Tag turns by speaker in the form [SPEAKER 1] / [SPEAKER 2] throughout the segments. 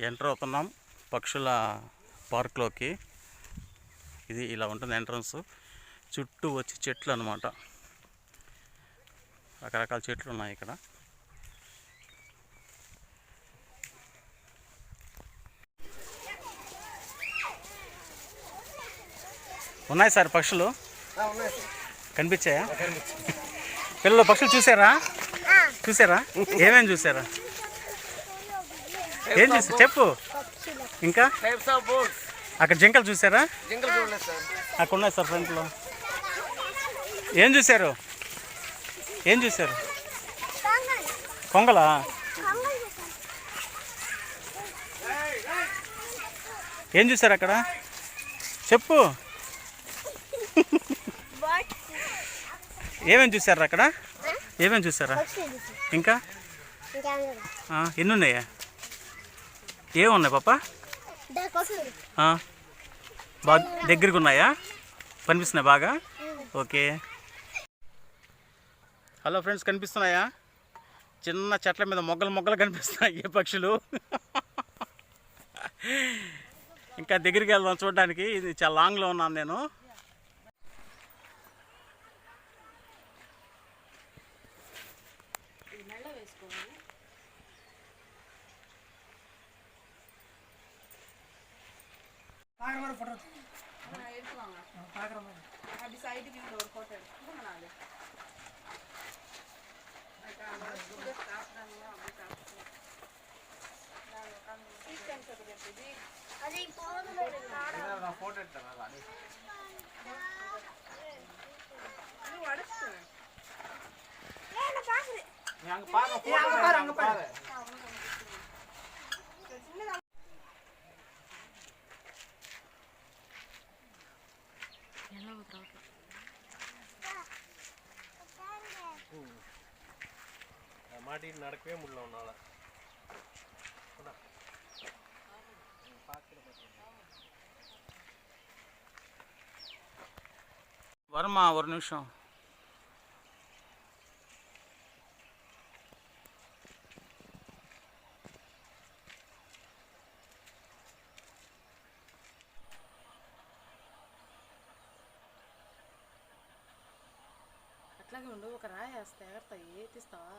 [SPEAKER 1] Enter అవుతున్నాం పక్షుల పార్క్లోకి. ఇది ఇలా ఉంటుంది ఎంట్రన్స్. చుట్టూ వచ్చి చెట్లు అన్నమాట, రకరకాల చెట్లు ఉన్నాయి ఇక్కడ. ఉన్నాయి సార్ పక్షులు, కనిపించాయా? పిల్లలు పక్షులు చూసారా? ఏమేమి చూసారా? ఏం చూసారు చెప్పు. ఇంకా అక్కడ జింకలు చూసారా? అక్కడ ఉన్నాయి సార్ ఫ్రంట్లో. ఏం చూసారు? కొంగలా? ఏం చూసారు అక్కడ చెప్పు. ఏమేమి చూసారా అక్కడ? ఏమేమి చూసారా? ఇంకా ఎన్ని ఉన్నాయా? ఏమున్నాయి పాప? బాగా దగ్గరికి ఉన్నాయా? కనిపిస్తున్నాయి బాగా? ఓకే. హలో ఫ్రెండ్స్, కనిపిస్తున్నాయా? చిన్న చెట్ల మీద మొగ్గలు కనిపిస్తున్నాయి ఏ పక్షులు. ఇంకా దగ్గరికి వెళ్దాం చూడడానికి. ఇది చాలా లాంగ్లో ఉన్నాను నేను. மாட்டிட்டு நடக்கவே முடியல உன்னால. வரமா ஒரு நிமிஷம். అట్లాగే ఉండు. ఒక రాయి వేస్తే ఎగరతాయి, తీస్తావా?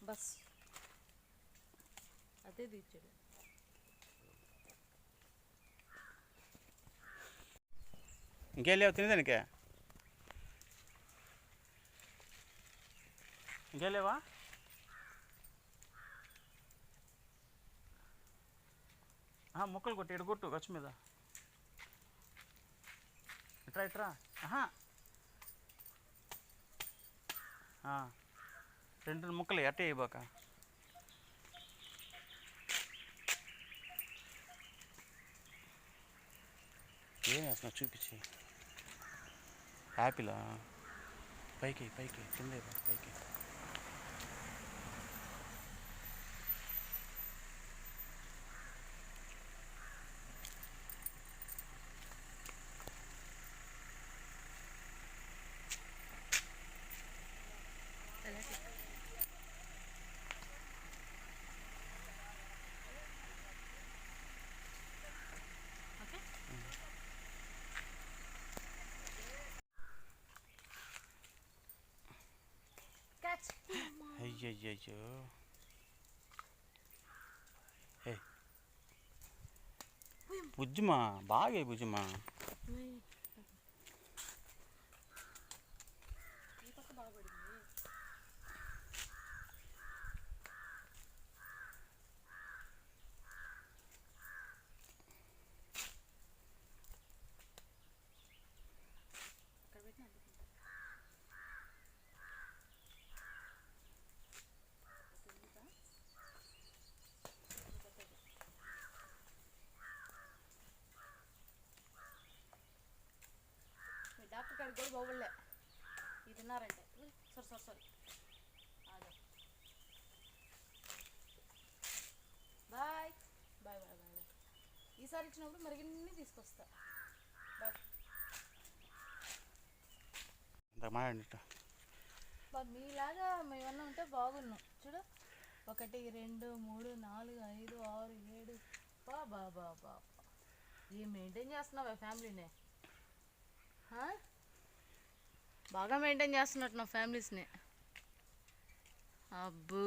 [SPEAKER 2] బస్ అదే తీర్చాడు.
[SPEAKER 1] ఇంకేం లేవు తినేదానికే? ఇంకేం లేవా? ముక్కలు కొట్టి ఎడగొట్టు గచ్చు మీద. ఇట్రా ఇట్రా. రెండు ముక్కలు అట్టే ఇవ్వక. ఏం వేస్తున్నా చూపించి. యాపిలా? పైకి పైకి కింద పైకి. అయ్యయ్యో, బుజ్జుమా బాగా బుజ్జుమా.
[SPEAKER 2] డాక్టర్ కాడికి కూడా పోవలే, ఇది తిన్నారంటే. Sorry bye bye bye bye. ఈసారి ఇచ్చినప్పుడు మరిగిన్ని తీసుకొస్తా. బాయ్. మీలాగా మేమన్నా ఉంటే బాగున్నాం. చూడు, 1 2 3 4 5 6 7. బాబా ఏం మెయింటైన్ చేస్తున్నావా ఫ్యామిలీని? బాగా మెయింటైన్ చేస్తున్నట్టు నా ఫ్యామిలీస్ని. అబ్బో.